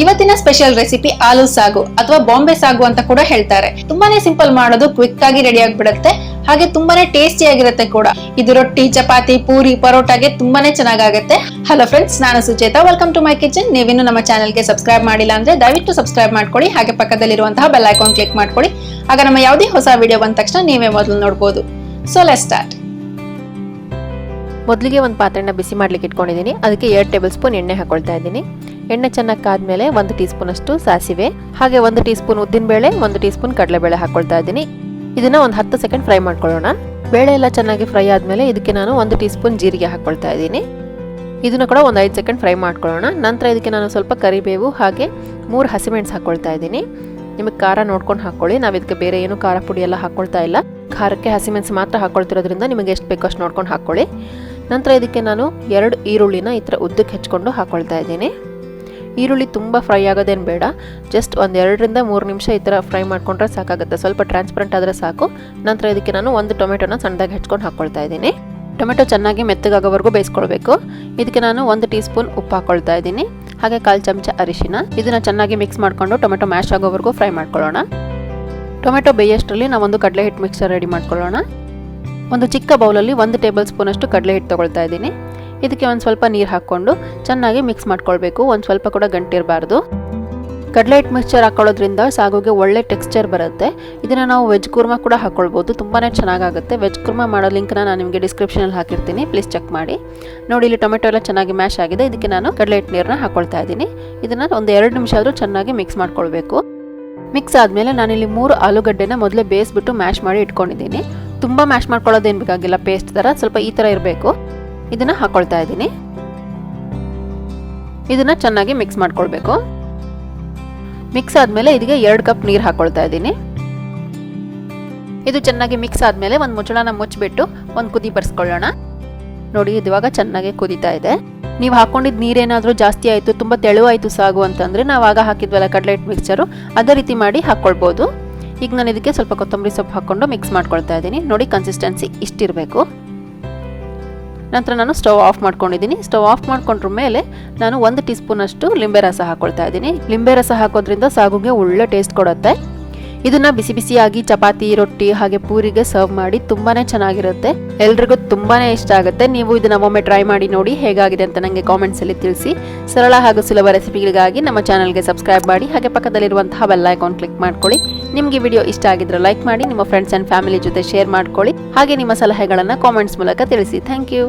ಇವತ್ತಿನ special recipe ಆಲೂ ಸಾಗು ಅಥವಾ ಬಾಂಬೆ ಸಾಗು ಅಂತ ಕೂಡ ಹೇಳ್ತಾರೆ. ತುಂಬಾನೇ ಸಿಂಪಲ್ ಮಾಡೋದು, ಕ್ವಿಕ್ ಆಗಿ ರೆಡಿ ಆಗಿಬಿಡುತ್ತೆ, ಹಾಗೆ ತುಂಬಾನೇ ಟೇಸ್ಟಿ ಆಗಿರುತ್ತೆ ಕೂಡ. ಇದು ರೊಟ್ಟಿ, ಚಪಾತಿ, ಪೂರಿ, ಪರೋಟಾಗೆ ತುಂಬಾನೇ ಚೆನ್ನಾಗುತ್ತೆ. ಹಲೋ ಫ್ರೆಂಡ್ಸ್, ನಾನು Sucheta. Welcome to my kitchen. ನೀವಿನ್ನು ನಮ್ಮ ಚಾನೆಲ್ಗೆ ಸಬ್ಸ್ಕ್ರೈಬ್ ಮಾಡಿಲ್ಲ ಅಂದ್ರೆ ದಯವಿಟ್ಟು ಸಬ್ಸ್ಕ್ರೈಬ್ ಮಾಡ್ಕೊಳ್ಳಿ, ಹಾಗೆ ಪಕ್ಕದಲ್ಲಿರುವಂತಹ ಬೆಲ್ ಐಕಾನ್ ಕ್ಲಿಕ್ ಮಾಡ್ಕೊಳ್ಳಿ. ಆಗ ನಮ್ಮ ಯಾವುದೇ ಹೊಸ ವಿಡಿಯೋ ಬಂದ ತಕ್ಷಣ ನೀವೇ ಮೊದಲು ನೋಡಬಹುದು. So let's start. ಮೊದಲಿಗೆ ಒಂದು ಪಾತ್ರೆನ ಬಿಸಿ ಮಾಡ್ಲಿಕ್ಕೆ ಇಟ್ಕೊಂಡಿದ್ದೀನಿ. ಅದಕ್ಕೆ 2 ಟೇಬಲ್ ಸ್ಪೂನ್ ಎಣ್ಣೆ ಹಾಕೊಳ್ತಾ ಇದ್ದೀನಿ. ಎಣ್ಣೆ ಚೆನ್ನಾಗಿ ಕಾದ್ಮೇಲೆ 1 ಟೀ ಸ್ಪೂನ್ ಅಷ್ಟು ಸಾಸಿವೆ, ಹಾಗೆ 1 ಟೀ ಸ್ಪೂನ್ ಉದ್ದಿನಬೇಳೆ, 1 ಟೀ ಸ್ಪೂನ್ ಕಡಲೆಬೇಳೆ ಹಾಕೊಳ್ತಾ ಇದ್ದೀನಿ. ಇದನ್ನ ಒಂದು 10 ಸೆಕೆಂಡ್ ಫ್ರೈ ಮಾಡ್ಕೊಳ್ಳೋಣ. ಬೇಳೆ ಎಲ್ಲ ಚೆನ್ನಾಗಿ ಫ್ರೈ ಆದ್ಮೇಲೆ ಇದಕ್ಕೆ ನಾನು 1 ಟೀ ಸ್ಪೂನ್ ಜೀರಿಗೆ ಹಾಕೊಳ್ತಾ ಇದ್ದೀನಿ. ಇದನ್ನ ಕೂಡ ಒಂದು 5 ಸೆಕೆಂಡ್ ಫ್ರೈ ಮಾಡ್ಕೊಳ್ಳೋಣ. ನಂತರ ಇದಕ್ಕೆ ನಾನು ಸ್ವಲ್ಪ ಕರಿಬೇವು ಹಾಗೆ 3 ಹಸಿಮೆಣಸು ಹಾಕೊಳ್ತಾ ಇದ್ದೀನಿ. ನಿಮಗೆ ಖಾರ ನೋಡ್ಕೊಂಡು ಹಾಕೊಳ್ಳಿ. ನಾವು ಇದಕ್ಕೆ ಬೇರೆ ಏನು ಖಾರ ಪುಡಿ ಎಲ್ಲ ಹಾಕೊಳ್ತಾ ಇಲ್ಲ. ಖಾರಕ್ಕೆ ಹಸಿಮೆಣಸು ಮಾತ್ರ ಹಾಕೊಳ್ತಿರೋದ್ರಿಂದ ನಿಮಗೆ ಎಷ್ಟು ಬೇಕೋ ಅಷ್ಟು ನೋಡ್ಕೊಂಡು ಹಾಕೊಳ್ಳಿ. ನಂತರ ಇದಕ್ಕೆ ನಾನು 2 ಈರುಳ್ಳಿನ ಈ ಥರ ಉದ್ದಕ್ಕೆ ಹೆಚ್ಕೊಂಡು ಹಾಕೊಳ್ತಾ ಇದ್ದೀನಿ. ಈರುಳ್ಳಿ ತುಂಬ ಫ್ರೈ ಆಗೋದೇನು ಬೇಡ, ಜಸ್ಟ್ ಒಂದು 2 ರಿಂದ 3 ನಿಮಿಷ ಈ ಥರ ಫ್ರೈ ಮಾಡ್ಕೊಂಡ್ರೆ ಸಾಕಾಗುತ್ತೆ. ಸ್ವಲ್ಪ ಟ್ರಾನ್ಸ್ಪರೆಂಟ್ ಆದರೆ ಸಾಕು. ನಂತರ ಇದಕ್ಕೆ ನಾನು 1 ಟೊಮೆಟೊನ ಸಣ್ಣದಾಗಿ ಹೆಚ್ಕೊಂಡು ಹಾಕೊಳ್ತಾ ಇದ್ದೀನಿ. ಟೊಮೆಟೊ ಚೆನ್ನಾಗಿ ಮೆತ್ತಗಾಗೋವರೆಗೂ ಬೇಯಿಸ್ಕೊಳ್ಬೇಕು. ಇದಕ್ಕೆ ನಾನು 1 ಟೀ ಸ್ಪೂನ್ ಉಪ್ಪು ಹಾಕೊಳ್ತಾ ಇದ್ದೀನಿ, ಹಾಗೆ 1/4 ಚಮಚ ಅರಿಶಿನ. ಇದನ್ನು ಚೆನ್ನಾಗಿ ಮಿಕ್ಸ್ ಮಾಡಿಕೊಂಡು ಟೊಮೆಟೊ ಮ್ಯಾಶ್ ಆಗೋವರೆಗೂ ಫ್ರೈ ಮಾಡ್ಕೊಳ್ಳೋಣ. ಟೊಮೆಟೊ ಬೇಯೋಷ್ಟರಲ್ಲಿ ನಾವೊಂದು ಕಡಲೆ ಹಿಟ್ಟು ಮಿಕ್ಸರ್ ರೆಡಿ ಮಾಡ್ಕೊಳ್ಳೋಣ. ಒಂದು ಚಿಕ್ಕ ಬೌಲಲ್ಲಿ 1 ಟೇಬಲ್ ಸ್ಪೂನ್ ಅಷ್ಟು ಕಡಲೆ ಹಿಟ್ಟು ತೊಗೊಳ್ತಾ ಇದ್ದೀನಿ. ಇದಕ್ಕೆ ಒಂದು ಸ್ವಲ್ಪ ನೀರು ಹಾಕ್ಕೊಂಡು ಚೆನ್ನಾಗಿ ಮಿಕ್ಸ್ ಮಾಡ್ಕೊಳ್ಬೇಕು. ಒಂದು ಸ್ವಲ್ಪ ಕೂಡ ಗಂಟಿರಬಾರ್ದು. ಕಡಲೆ ಹಿಟ್ಟು ಮಿಕ್ಸ್ಚರ್ ಹಾಕೊಳ್ಳೋದ್ರಿಂದ ಸಾಗುಗೆ ಒಳ್ಳೆ ಟೆಕ್ಸ್ಚರ್ ಬರುತ್ತೆ. ಇದನ್ನು ನಾವು ವೆಜ್ ಕುರ್ಮಾ ಕೂಡ ಹಾಕ್ಕೊಳ್ಬೋದು, ತುಂಬಾ ಚೆನ್ನಾಗಾಗುತ್ತೆ. ವೆಜ್ ಕುರ್ಮಾ ಮಾಡೋ ಲಿಂಕ್ನ ನಾನು ನಿಮಗೆ ಡಿಸ್ಕ್ರಿಪ್ಷನಲ್ಲಿ ಹಾಕಿರ್ತೀನಿ, ಪ್ಲೀಸ್ ಚೆಕ್ ಮಾಡಿ. ನೋಡಿ, ಇಲ್ಲಿ ಟೊಮೆಟೊ ಎಲ್ಲ ಚೆನ್ನಾಗಿ ಮ್ಯಾಶ್ ಆಗಿದೆ. ಇದಕ್ಕೆ ನಾನು ಕಡಲೆ ಹಿಟ್ಟು ನೀರನ್ನ ಹಾಕ್ಕೊಳ್ತಾ ಇದ್ದೀನಿ. ಇದನ್ನು ಒಂದು 2 ನಿಮಿಷ ಆದರೂ ಚೆನ್ನಾಗಿ ಮಿಕ್ಸ್ ಮಾಡ್ಕೊಳ್ಬೇಕು. ಮಿಕ್ಸ್ ಆದಮೇಲೆ ನಾನಿಲ್ಲಿ 3 ಆಲೂಗಡ್ಡೆನ ಮೊದಲೇ ಬೇಯಿಸ್ಬಿಟ್ಟು ಮ್ಯಾಶ್ ಮಾಡಿ ಇಟ್ಕೊಂಡಿದ್ದೀನಿ. ತುಂಬ ಮ್ಯಾಶ್ ಮಾಡ್ಕೊಳ್ಳೋದೇನು ಬೇಕಾಗಿಲ್ಲ, ಪೇಸ್ಟ್ ಥರ ಸ್ವಲ್ಪ ಈ ಥರ ಇರಬೇಕು. ಇದನ್ನು ಹಾಕ್ಕೊಳ್ತಾ ಇದ್ದೀನಿ. ಇದನ್ನು ಚೆನ್ನಾಗಿ ಮಿಕ್ಸ್ ಮಾಡ್ಕೊಳ್ಬೇಕು. ಮಿಕ್ಸ್ ಆದಮೇಲೆ ಇದಕ್ಕೆ 2 ಕಪ್ ನೀರು ಹಾಕ್ಕೊಳ್ತಾ ಇದ್ದೀನಿ. ಇದು ಚೆನ್ನಾಗಿ ಮಿಕ್ಸ್ ಆದಮೇಲೆ ಒಂದು ಮುಚ್ಚಳನ ಮುಚ್ಚಿಬಿಟ್ಟು ಒಂದು ಕುದಿ ಬರ್ಸ್ಕೊಳ್ಳೋಣ. ನೋಡಿ, ಇದು ಇವಾಗ ಚೆನ್ನಾಗಿ ಕುದೀತಾ ಇದೆ. ನೀವು ಹಾಕೊಂಡಿದ್ದು ನೀರೇನಾದರೂ ಜಾಸ್ತಿ ಆಯಿತು, ತುಂಬ ತೆಳುವಾಯಿತು ಸಾಗು ಅಂತಂದರೆ ನಾವು ಆಗ ಹಾಕಿದ್ವಲ್ಲ ಕಡಲೆ ಹಿಟ್ಟು ಮಿಕ್ಸ್ಚರು, ಅದೇ ರೀತಿ ಮಾಡಿ ಹಾಕ್ಕೊಳ್ಬೋದು. ಈಗ ನಾನು ಇದಕ್ಕೆ ಸ್ವಲ್ಪ ಕೊತ್ತಂಬರಿ ಸೊಪ್ಪು ಹಾಕ್ಕೊಂಡು ಮಿಕ್ಸ್ ಮಾಡ್ಕೊಳ್ತಾ ಇದ್ದೀನಿ. ನೋಡಿ, ಕನ್ಸಿಸ್ಟೆನ್ಸಿ ಇಷ್ಟಿರಬೇಕು. ನಂತರ ನಾನು ಸ್ಟವ್ ಆಫ್ ಮಾಡ್ಕೊಂಡಿದ್ದೀನಿ. ಸ್ಟವ್ ಆಫ್ ಮಾಡ್ಕೊಂಡ್ರ ಮೇಲೆ ನಾನು 1 ಟೀ ಸ್ಪೂನ್ ಅಷ್ಟು ಲಿಂಬೆ ರಸ ಹಾಕ್ಕೊಳ್ತಾ ಇದ್ದೀನಿ. ಲಿಂಬೆ ರಸ ಹಾಕೋದ್ರಿಂದ ಸಾಗುಗೆ ಒಳ್ಳೆ ಟೇಸ್ಟ್ ಕೊಡುತ್ತೆ. ಇದನ್ನ ಬಿಸಿ ಬಿಸಿಯಾಗಿ ಚಪಾತಿ, ರೊಟ್ಟಿ ಹಾಗೆ ಪೂರಿಗೆ ಸರ್ವ್ ಮಾಡಿ ತುಂಬಾನೇ ಚೆನ್ನಾಗಿರುತ್ತೆ. ಎಲ್ರಿಗೂ ತುಂಬಾನೇ ಇಷ್ಟ ಆಗುತ್ತೆ. ನೀವು ಇದನ್ನ ಒಮ್ಮೆ ಟ್ರೈ ಮಾಡಿ ನೋಡಿ, ಹೇಗಾಗಿದೆ ಅಂತ ನನಗೆ ಕಾಮೆಂಟ್ಸ್ ಅಲ್ಲಿ ತಿಳಿಸಿ. ಸರಳ ಹಾಗೂ ಸುಲಭ ರೆಸಿಪಿಗಳಿಗಾಗಿ ನಮ್ಮ ಚಾನಲ್ಗೆ ಸಬ್ಸ್ಕ್ರೈಬ್ ಮಾಡಿ, ಹಾಗೆ ಪಕ್ಕದಲ್ಲಿರುವಂತಹ ಬೆಲ್ ಐಕಾನ್ ಕ್ಲಿಕ್ ಮಾಡ್ಕೊಳ್ಳಿ. ನಿಮಗೆ ವಿಡಿಯೋ ಇಷ್ಟ ಆಗಿದ್ರೆ ಲೈಕ್ ಮಾಡಿ, ನಿಮ್ಮ ಫ್ರೆಂಡ್ಸ್ ಅಂಡ್ ಫ್ಯಾಮಿಲಿ ಜೊತೆ ಶೇರ್ ಮಾಡ್ಕೊಳ್ಳಿ, ಹಾಗೆ ನಿಮ್ಮ ಸಲಹೆಗಳನ್ನ ಕಾಮೆಂಟ್ಸ್ ಮೂಲಕ ತಿಳಿಸಿ. Thank you.